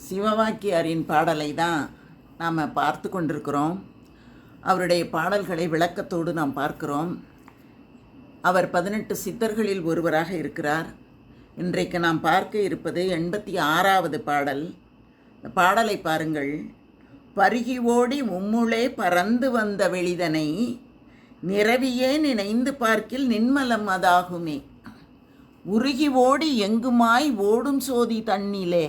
சிவவாக்கியாரின் பாடலை தான் நாம் பார்த்து கொண்டிருக்கிறோம். அவருடைய பாடல்களை விளக்கத்தோடு நாம் பார்க்கிறோம். அவர் 18 சித்தர்களில் ஒருவராக இருக்கிறார். இன்றைக்கு நாம் பார்க்க இருப்பது 86வது பாடல். இந்த பாடலை பாருங்கள். பருகி ஓடி மும்முளே பறந்து வந்த வெளிதனை நிறவியே நினைந்து பார்க்கில் நின்மலம் அதாகுமே. உருகி ஓடி எங்குமாய் ஓடும் சோதி தன்னிலே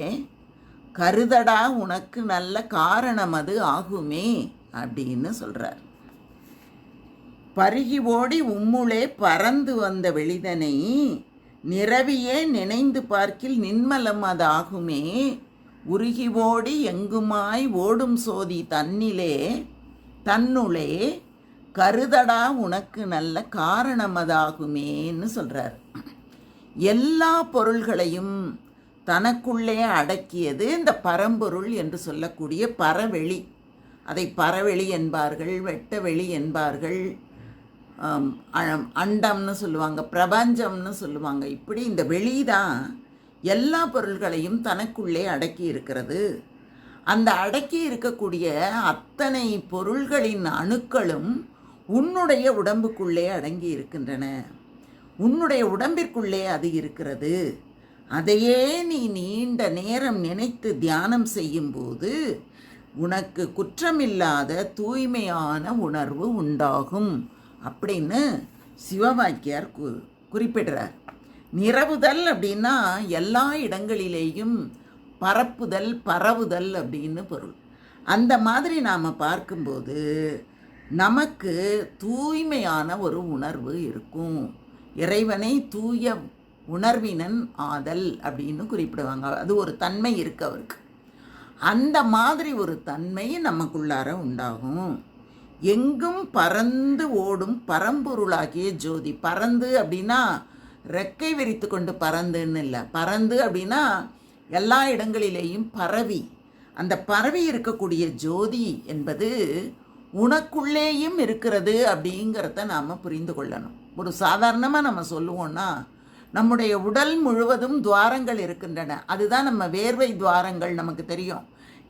கருதடா உனக்கு நல்ல காரணம் அது ஆகுமே அப்படின்னு சொல்கிறார். பருகி ஓடி உம்முளே பறந்து வந்த வெளிதனை நிறவியே நினைந்து பார்க்கில் நின்மலம் அது ஆகுமே. உருகி ஓடி எங்குமாய் ஓடும் சோதி தன்னுளே கருதடா உனக்கு நல்ல காரணம் அதாகுமேன்னு சொல்கிறார். எல்லா பொருள்களையும் தனக்குள்ளே அடக்கியது இந்த பரம்பொருள் என்று சொல்லக்கூடிய பரவெளி. அதை பரவெளி என்பார்கள், வெட்டவெளி என்பார்கள், அண்டம்னு சொல்லுவாங்க, பிரபஞ்சம்னு சொல்லுவாங்க. இப்படி இந்த வெளி தான் எல்லா பொருள்களையும் தனக்குள்ளே அடக்கி இருக்கிறது. அந்த அடக்கி இருக்கக்கூடிய அத்தனை பொருள்களின் அணுக்களும் உன்னுடைய உடம்புக்குள்ளே அடங்கி இருக்கின்றன. உன்னுடைய உடம்பிற்குள்ளே அது இருக்கிறது. அதையே நீ நீண்ட நேரம் நினைத்து தியானம் செய்யும்போது உனக்கு குற்றமில்லாத தூய்மையான உணர்வு உண்டாகும் அப்படின்னு சிவவாக்கியார் குறிப்பிடுறார். நிரவுதல் அப்படின்னா எல்லா இடங்களிலேயும் பரப்புதல், பரவுதல் அப்படின்னு பொருள். அந்த மாதிரி நாம் பார்க்கும்போது நமக்கு தூய்மையான ஒரு உணர்வு இருக்கும். இறைவனை தூய உணர்வினன் ஆதல் அப்படின்னு குறிப்பிடுவாங்க. அது ஒரு தன்மை இருக்கு அவருக்கு. அந்த மாதிரி ஒரு தன்மை நமக்குள்ளார உண்டாகும். எங்கும் பறந்து ஓடும் பரம்பொருளாகிய ஜோதி. பறந்து அப்படின்னா ரெக்கை விரித்து கொண்டு பறந்துன்னு இல்லை. பறந்து அப்படின்னா எல்லா இடங்களிலேயும் பரவி, அந்த பரவி இருக்கக்கூடிய ஜோதி என்பது உனக்குள்ளேயும் இருக்கிறது அப்படிங்கிறத நாம் புரிந்து கொள்ளணும். ஒரு சாதாரணமாக நம்ம சொல்லுவோன்னா நம்முடைய உடல் முழுவதும் துவாரங்கள் இருக்கின்றன. அதுதான் நம்ம வேர்வை துவாரங்கள் நமக்கு தெரியும்.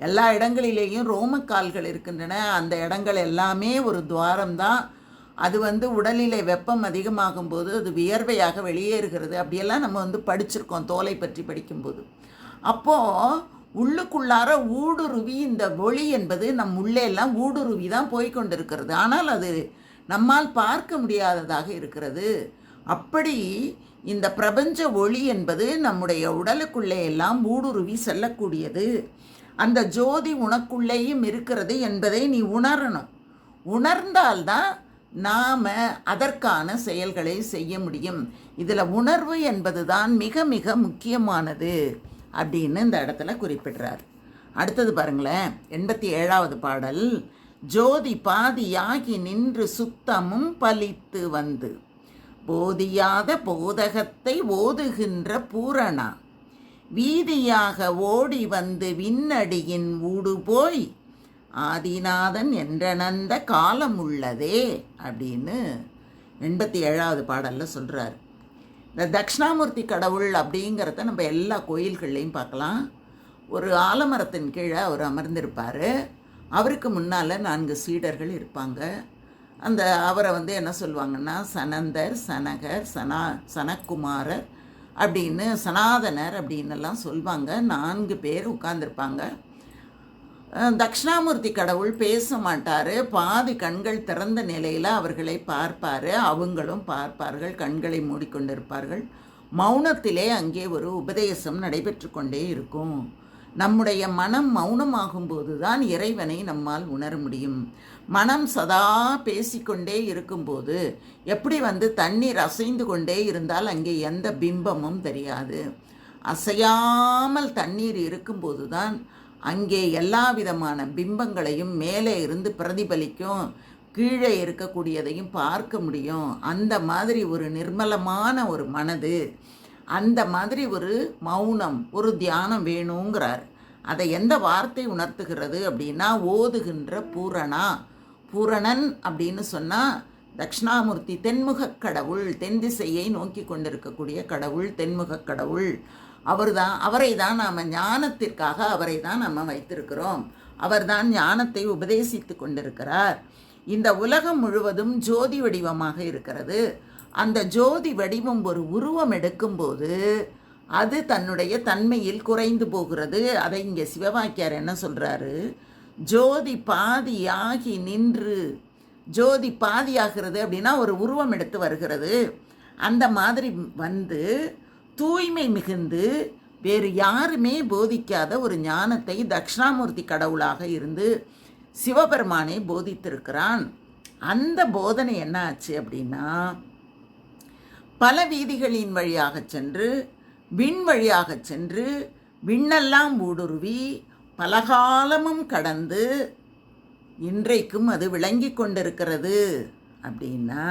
எல்லா இடங்களிலேயும் ரோமக்கால்கள் இருக்கின்றன. அந்த இடங்கள் எல்லாமே ஒரு துவாரம்தான். அது உடலிலே வெப்பம் அதிகமாகும் போது அது வியர்வையாக வெளியேறுகிறது. அப்படியெல்லாம் நம்ம படிச்சிருக்கோம் தோலை பற்றி படிக்கும்போது. அப்போது உள்ளுக்குள்ளார ஊடுருவி இந்த ஒளி என்பது நம் உள்ளே எல்லாம் ஊடுருவி தான் போய்கொண்டிருக்கிறது. ஆனால் அது நம்மால் பார்க்க முடியாததாக இருக்கிறது. அப்படி இந்த பிரபஞ்ச ஒளி என்பது நம்முடைய உடலுக்குள்ளே எல்லாம் ஊடுருவி செல்லக்கூடியது. அந்த ஜோதி உனக்குள்ளேயும் இருக்கிறது என்பதை நீ உணரணும். உணர்ந்தால்தான் நாம் அதற்கான செயல்களை செய்ய முடியும். இதில் உணர்வு என்பது தான் மிக மிக முக்கியமானது அப்படின்னு இந்த இடத்துல குறிப்பிடுறார். அடுத்தது பாருங்களேன், 87வது பாடல். ஜோதி பாதியாகி நின்று சுத்தமும் பலித்து வந்து போதியாத போதகத்தை ஓதுகின்ற பூரணா வீதியாக ஓடி வந்து விண்ணடியின் ஊடு போய் ஆதிநாதன் என்றனந்த காலம் உள்ளதே அப்படின்னு 87வது பாடலில் சொல்கிறார். இந்த தட்சிணாமூர்த்தி கடவுள் அப்படிங்கிறத நம்ம எல்லா கோயில்கள்லையும் பார்க்கலாம். ஒரு ஆலமரத்தின் கீழே அவர் அமர்ந்திருப்பார். அவருக்கு முன்னால் 4 சீடர்கள் இருப்பாங்க. அவரை என்ன சொல்லுவாங்கன்னா சனந்தர், சனகர், சனக்குமாரர் அப்படின்னு, சனாதனர் அப்படின்னெல்லாம் சொல்லுவாங்க. 4 பேர் உட்கார்ந்துருப்பாங்க. தட்சிணாமூர்த்தி கடவுள் பேச மாட்டார். பாதி கண்கள் திறந்த நிலையில் அவர்களை பார்ப்பார். அவங்களும் பார்ப்பார்கள், கண்களை மூடிக்கொண்டிருப்பார்கள். மௌனத்திலே அங்கே ஒரு உபதேசம் நடைபெற்று கொண்டே இருக்கும். நம்முடைய மனம் மௌனமாகும்போது தான் இறைவனை நம்மால் உணர முடியும். மனம் சதா பேசிக்கொண்டே இருக்கும்போது எப்படி தண்ணீர் அசைந்து கொண்டே இருந்தால் அங்கே எந்த பிம்பமும் தெரியாது. அசையாமல் தண்ணீர் இருக்கும்போது தான் அங்கே எல்லா விதமான பிம்பங்களையும் மேலே இருந்து பிரதிபலிக்கும், கீழே இருக்கக்கூடியதையும் பார்க்க முடியும். அந்த மாதிரி ஒரு நிர்மலமான ஒரு மனது, அந்த மாதிரி ஒரு மௌனம், ஒரு தியானம் வேணுங்கிறார். அதை எந்த வார்த்தை உணர்த்துகிறது அப்படின்னா ஓதுகின்ற பூரணா. பூரணன் அப்படின்னு சொன்னால் தட்சிணாமூர்த்தி தென்முகக் கடவுள், தென் திசையை நோக்கி கொண்டிருக்கக்கூடிய கடவுள் தென்முகக் கடவுள். அவரை தான் நாம் ஞானத்திற்காக அவரை தான் நம்ம வைத்திருக்கிறோம். அவர்தான் ஞானத்தை உபதேசித்து கொண்டிருக்கிறார். இந்த உலகம் முழுவதும் ஜோதி வடிவமாக இருக்கிறது. அந்த ஜோதி வடிவம் ஒரு உருவம் எடுக்கும்போது அது தன்னுடைய தன்மையில் குறைந்து போகிறது. அதை இங்கே சிவவாக்கியார் என்ன சொல்கிறாரு, ஜோதி பாதியாகி நின்று, ஜோதி பாதியாகிறது அப்படின்னா ஒரு உருவம் எடுத்து வருகிறது. அந்த மாதிரி வந்து தூய்மை மிகுந்து வேறு யாருமே போதிக்காத ஒரு ஞானத்தை தட்சிணாமூர்த்தி கடவுளாக இருந்து சிவபெருமானே போதித்திருக்கிறான். அந்த போதனை என்ன ஆச்சு அப்படின்னா, பல வீதிகளின் வழியாக சென்று விண் வழியாக சென்று விண்ணெல்லாம் ஊடுருவி பலகாலமும் கடந்து இன்றைக்கும் அது விளங்கி கொண்டிருக்கிறது. அப்படின்னா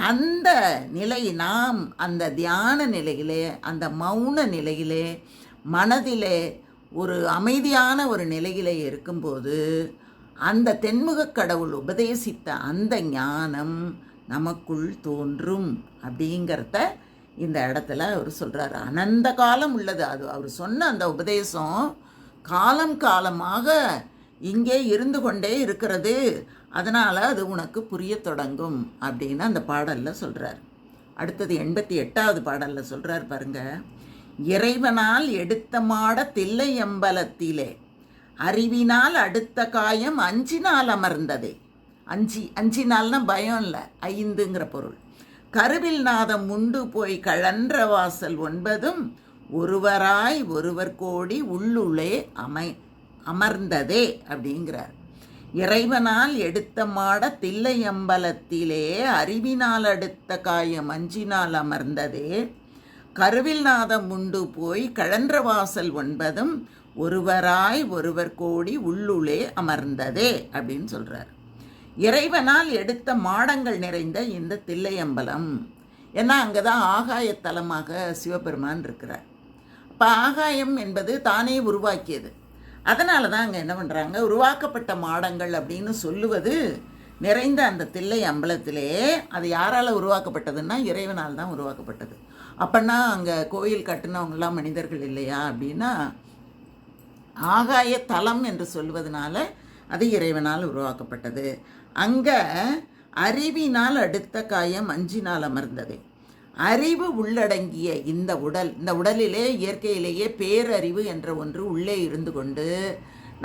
அந்த நிலை, நாம் அந்த தியான நிலையிலே, அந்த மௌன நிலையிலே, மனதிலே ஒரு அமைதியான ஒரு நிலையிலே இருக்கும்போது அந்த தென்முகக் கடவுள் உபதேசித்த அந்த ஞானம் நமக்குள் தோன்றும் அப்படிங்கிறத இந்த இடத்துல அவர் சொல்கிறார். அனந்த காலம் உள்ளது அது. அவர் சொன்ன அந்த உபதேசம் காலம் காலமாக இங்கே இருந்து கொண்டே இருக்கிறது. அதனால் அது உனக்கு புரிய தொடங்கும் அப்படின்னு அந்த பாடலில் சொல்கிறார். அடுத்தது 88வது பாடலில் சொல்கிறார் பாருங்க, இறைவனால் எடுத்த மாட தில்லை எம்பலத்திலே அறிவினால் அடுத்த காயம் அஞ்சினால் அமர்ந்ததே. அஞ்சினால்னா பயம் இல்லை, 5ங்கிற பொருள். கருவில் நாதம் உண்டு போய் கழன்ற வாசல் 9 ஒருவராய் ஒருவர் கோடி உள்ளுளே அமர்ந்ததே அப்படிங்கிறார். இறைவனால் எடுத்த மாட தில்லை அம்பலத்திலே அறிவினால் அடுத்த காயம் அஞ்சினால் அமர்ந்ததே. கருவில் நாதம் உண்டு போய் கழன்ற வாசல் 9 ஒருவராய் ஒருவர் கோடி உள்ளுளே அமர்ந்ததே அப்படின்னு சொல்கிறார். இறைவனால் எடுத்த மாடங்கள் நிறைந்த இந்த தில்லையம்பலம், ஏன்னா அங்கே தான் ஆகாயத்தலமாக சிவபெருமான் இருக்கிறார். இப்போ ஆகாயம் என்பது தானே உருவாக்கியது. அதனால தான் அங்கே என்ன பண்ணுறாங்க, உருவாக்கப்பட்ட மாடங்கள் அப்படின்னு சொல்லுவது நிறைந்த அந்த தில்லை அம்பலத்திலே அது யாரால் உருவாக்கப்பட்டதுன்னா இறைவனால் தான் உருவாக்கப்பட்டது. அப்படின்னா அங்கே கோயில் கட்டினவங்களாம் மனிதர்கள் இல்லையா அப்படின்னா, ஆகாய தலம் என்று சொல்வதனால அது இறைவனால் உருவாக்கப்பட்டது. அங்கே அறிவினால் அடுத்த காயம் அஞ்சினால் அமர்ந்தது. அறிவு உள்ளடங்கிய இந்த உடலிலே இயற்கையிலேயே பேரறிவு என்ற ஒன்று உள்ளே இருந்து கொண்டு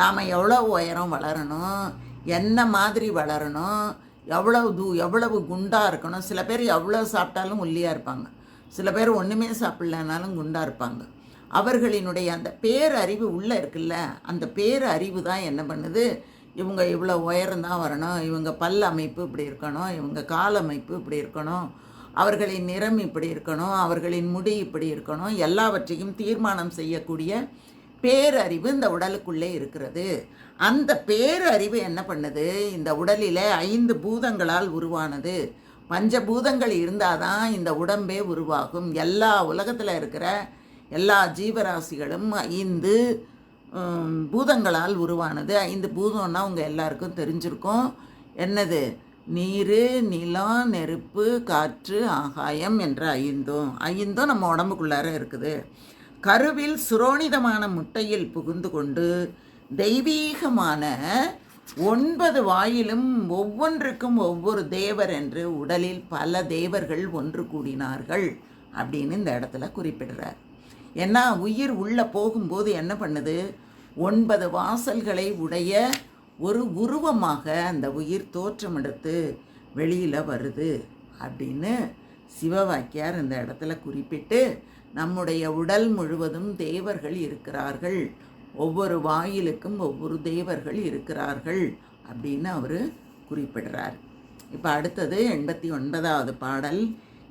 நாம் எவ்வளோ உயரம் வளரணும், என்ன மாதிரி வளரணும், எவ்வளவு குண்டாக இருக்கணும். சில பேர் எவ்வளோ சாப்பிட்டாலும் ஒல்லியாக இருப்பாங்க, சில பேர் ஒன்றுமே சாப்பிட்லனாலும் குண்டாக இருப்பாங்க. அவர்களினுடைய அந்த பேரறிவு உள்ளே இருக்குல்ல, அந்த பேரறிவு தான் என்ன பண்ணுது, இவங்க இவ்வளோ உயரம்தான் வரணும், இவங்க பல் அமைப்பு இப்படி இருக்கணும், இவங்க கால் அமைப்பு இப்படி இருக்கணும், அவர்களின் நிறம் இப்படி இருக்கணும், அவர்களின் முடி இப்படி இருக்கணும், எல்லாவற்றையும் தீர்மானம் செய்யக்கூடிய பேரறிவு இந்த உடலுக்குள்ளே இருக்கிறது. அந்த பேரறிவு என்ன பண்ணுது, இந்த உடலில் 5 பூதங்களால் உருவானது. பஞ்சபூதங்கள் இருந்தால் தான் இந்த உடம்பே உருவாகும். எல்லா உலகத்தில் இருக்கிற எல்லா ஜீவராசிகளும் 5 பூதங்களால் உருவானது. 5 பூதம்னா உங்கள் எல்லாருக்கும் தெரிஞ்சிருக்கும். என்னது? நீர், நிலம், நெருப்பு, காற்று, ஆகாயம் என்ற 5 நம்ம உடம்புக்குள்ளார இருக்குது. கருவில் சுரோனிதமான முட்டையில் புகுந்து கொண்டு தெய்வீகமான 9 வாயிலும் ஒவ்வொன்றுக்கும் ஒவ்வொரு தேவர் என்று உடலில் பல தேவர்கள் ஒன்று கூடினார்கள் அப்படின்னு இந்த இடத்துல குறிப்பிடுறார். ஏன்னா உயிர் உள்ளே போகும்போது என்ன பண்ணுது, 9 வாசல்களை உடைய ஒரு உருவமாக அந்த உயிர் தோற்றமெடுத்து வெளியில் வருது அப்படின்னு சிவவாக்கியார் இந்த இடத்துல குறிப்பிட்டு, நம்முடைய உடல் முழுவதும் தேவர்கள் இருக்கிறார்கள், ஒவ்வொரு வாயிலுக்கும் ஒவ்வொரு தேவர்கள் இருக்கிறார்கள் அப்படின்னு அவர் குறிப்பிடுறார். இப்போ அடுத்தது 89வது பாடல்.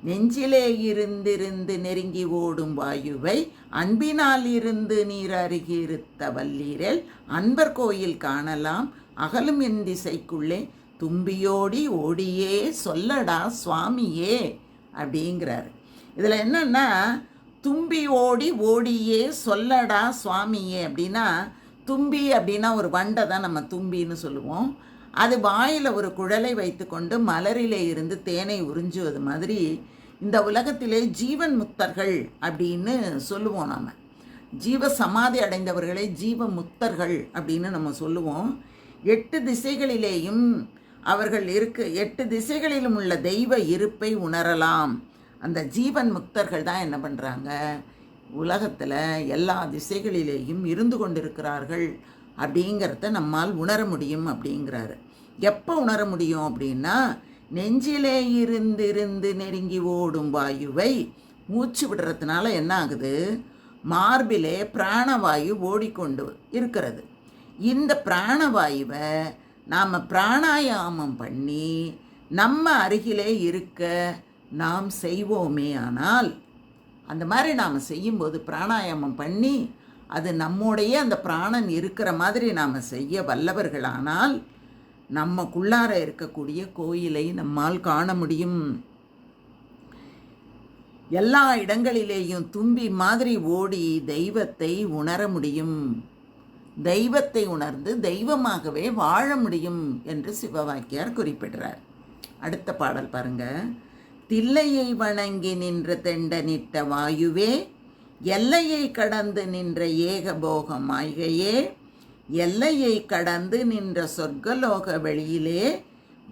நெஞ்சிலே இருந்திருந்து நெருங்கி ஓடும் வாயுவை அன்பினால் இருந்து நீர் அருகிருத்த வல்லீரல் அன்பர் கோயில் காணலாம் அகலும் என் திசைக்குள்ளே தும்பியோடி ஓடியே சொல்லடா சுவாமியே அப்படிங்கிறார். இதில் என்னன்னா, தும்பி ஓடி ஓடியே சொல்லடா சுவாமியே அப்படின்னா, தும்பி அப்படின்னா ஒரு வண்டை தான் நம்ம தும்பின்னு சொல்லுவோம். அது வாயில் ஒரு குழலை வைத்து கொண்டு மலரிலே இருந்து தேனை உறிஞ்சுவது மாதிரி இந்த உலகத்திலே ஜீவன் முக்தர்கள் அப்படின்னு சொல்லுவோம். நாம் ஜீவ சமாதி அடைந்தவர்களை ஜீவ முக்தர்கள் அப்படின்னு நம்ம சொல்லுவோம். 8 திசைகளிலேயும் அவர்கள் 8 திசைகளிலும் உள்ள தெய்வ இருப்பை உணரலாம். அந்த ஜீவன் முக்தர்கள் தான் என்ன பண்ணுறாங்க, உலகத்தில் எல்லா திசைகளிலேயும் இருந்து கொண்டிருக்கிறார்கள் அப்படிங்கிறத நம்மால் உணர முடியும் அப்படிங்கிறாரு. எப்போ உணர முடியும் அப்படின்னா, நெஞ்சிலே இருந்து நெருங்கி ஓடும் வாயுவை மூச்சு விடுறதுனால என்ன ஆகுது, மார்பிலே பிராணவாயு ஓடிக்கொண்டு இருக்கிறது. இந்த பிராணவாயுவை நாம் பிராணாயாமம் பண்ணி நம்ம அருகிலே இருக்க நாம் செய்வோமே. ஆனால் அந்த மாதிரி நாம் செய்யும்போது பிராணாயாமம் பண்ணி அது நம்முடைய அந்த பிராணன் இருக்கிற மாதிரி நாம் செய்ய வல்லவர்களானால் நமக்குள்ளார இருக்கக்கூடிய கோயிலை நம்மால் காண முடியும். எல்லா இடங்களிலேயும் தும்பி மாதிரி ஓடி தெய்வத்தை உணர முடியும். தெய்வத்தை உணர்ந்து தெய்வமாகவே வாழ முடியும் என்று சிவவாக்கியார் குறிப்பிடுறார். அடுத்த பாடல் பாருங்க. தில்லையை வணங்கி நின்ற தெண்டனிட்ட வாயுவே, எல்லையை கடந்து நின்ற ஏகபோக மாய்கையே, எல்லையை கடந்து நின்ற சொர்க்கலோக வெளியிலே,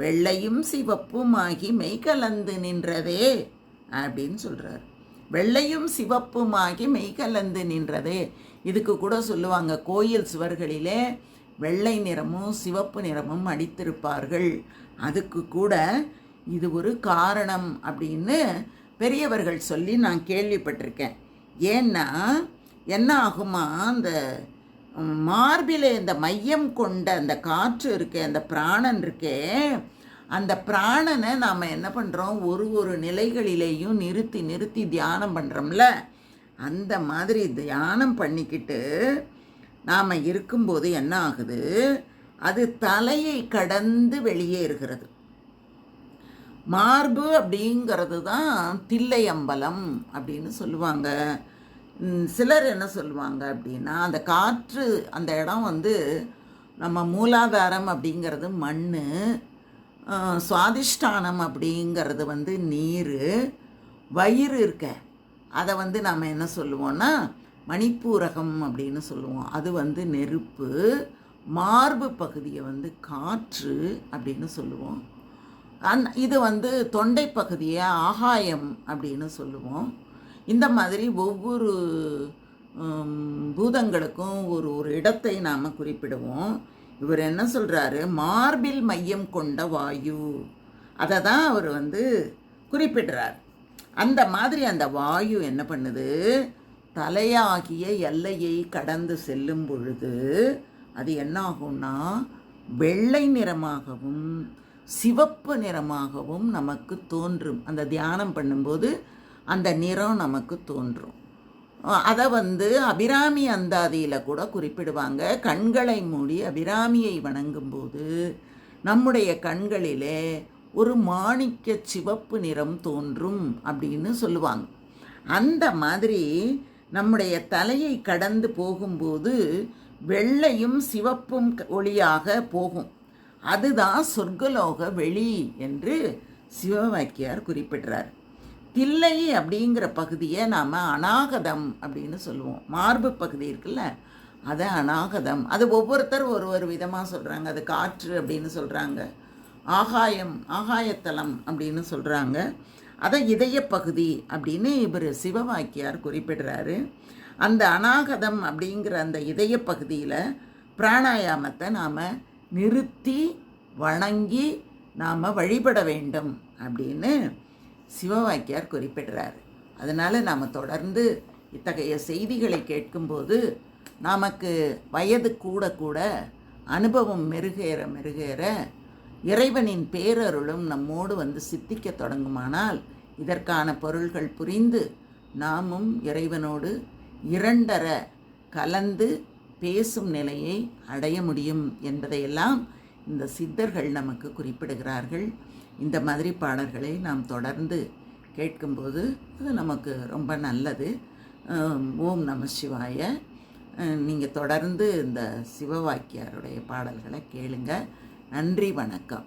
வெள்ளையும் சிவப்புமாகி மெய்கலந்து நின்றதே அப்படின்னு சொல்கிறார். வெள்ளையும் சிவப்புமாகி மெய்கலந்து நின்றதே. இதுக்கு கூட சொல்லுவாங்க, கோயில் சுவர்களிலே வெள்ளை நிறமும் சிவப்பு நிறமும் அடித்திருப்பார்கள். அதுக்கு கூட இது ஒரு காரணம் அப்படின்னு பெரியவர்கள் சொல்லி நான் கேள்விப்பட்டிருக்கேன். ஏன்னா என்ன ஆகுமா, அந்த மார்பிலே இந்த மையம் கொண்ட அந்த காற்று இருக்கே, அந்த பிராணன் இருக்கே, அந்த பிராணனை நாம் என்ன பண்ணுறோம், ஒரு நிலைகளிலேயும் நிறுத்தி நிறுத்தி தியானம் பண்ணுறோம்ல, அந்த மாதிரி தியானம் பண்ணிக்கிட்டு நாம் இருக்கும்போது என்ன ஆகுது, அது தலையை கடந்து வெளியேறுகிறது. மார்பு அப்படிங்கிறது தான் தில்லை அம்பலம் அப்படின்னு சொல்லுவாங்க. சிலர் என்ன சொல்லுவாங்க அப்படின்னா, அந்த காற்று அந்த இடம் நம்ம மூலாதாரம் அப்படிங்கிறது மண், சுவாதிஷ்டானம் அப்படிங்கிறது நீர், வயிறு இருக்க அதை நாம் என்ன சொல்லுவோன்னா மணிப்பூரகம் அப்படின்னு சொல்லுவோம். அது நெருப்பு, மார்பு பகுதியை காற்று அப்படின்னு சொல்லுவோம். இது தொண்டை பகுதியை ஆகாயம் அப்படின்னு சொல்லுவோம். இந்த மாதிரி ஒவ்வொரு பூதங்களுக்கும் ஒரு இடத்தை நாம் குறிப்பிடுவோம். இவர் என்ன சொல்கிறாரு, மார்பில் மையம் கொண்ட வாயு, அதை தான் அவர் குறிப்பிடுறார். அந்த மாதிரி அந்த வாயு என்ன பண்ணுது, தலையாகிய எல்லையை கடந்து செல்லும் பொழுது அது என்ன ஆகும்னா வெள்ளை நிறமாகவும் சிவப்பு நிறமாகவும் நமக்கு தோன்றும். அந்த தியானம் பண்ணும்போது அந்த நிறம் நமக்கு தோன்றும். அதை அபிராமி அந்தாதியில் கூட குறிப்பிடுவாங்க. கண்களை மூடி அபிராமியை வணங்கும்போது நம்முடைய கண்களிலே ஒரு மாணிக்க சிவப்பு நிறம் தோன்றும் அப்படின்னு சொல்லுவாங்க. அந்த மாதிரி நம்முடைய தலையை கடந்து போகும்போது வெள்ளையும் சிவப்பும் ஒளியாக போகும். அதுதான் சொர்க்கலோக வெளி என்று சிவவாக்கியார் குறிப்பிடுறார். தில்லை அப்படிங்கிற பகுதியை நாம் அநாகதம் அப்படின்னு சொல்லுவோம். மார்பு பகுதி இருக்குல்ல, அதை அநாகதம். அது ஒவ்வொருத்தர் ஒரு விதமாக சொல்கிறாங்க. அது காற்று அப்படின்னு சொல்கிறாங்க, ஆகாயத்தலம் அப்படின்னு சொல்கிறாங்க, அதை இதய பகுதி அப்படின்னு இவர் சிவவாக்கியார் குறிப்பிடுறாரு. அந்த அநாகதம் அப்படிங்கிற அந்த இதய பகுதியில் பிராணாயாமத்தை நாம் நிறுத்தி வணங்கி நாம் வழிபட வேண்டும் அப்படின்னு சிவவாக்கியார் குறிப்பிடுறார். அதனால் நாம் தொடர்ந்து இத்தகைய செய்திகளை கேட்கும்போது நமக்கு வயது கூட கூட அனுபவம் மெருகேற இறைவனின் பேரருளும் நம்மோடு சித்திக்க தொடங்குமானால் இதற்கான பொருள்கள் புரிந்து நாமும் இறைவனோடு இரண்டர கலந்து பேசும் நிலையை அடைய முடியும் என்பதையெல்லாம் இந்த சித்தர்கள் நமக்கு குறிப்பிடுகிறார்கள். இந்த மாதிரி பாடல்களை நாம் தொடர்ந்து கேட்கும்போது அது நமக்கு ரொம்ப நல்லது. ஓம் நம சிவாய. நீங்கள் தொடர்ந்து இந்த சிவவாக்கியாருடைய பாடல்களை கேளுங்க. நன்றி, வணக்கம்.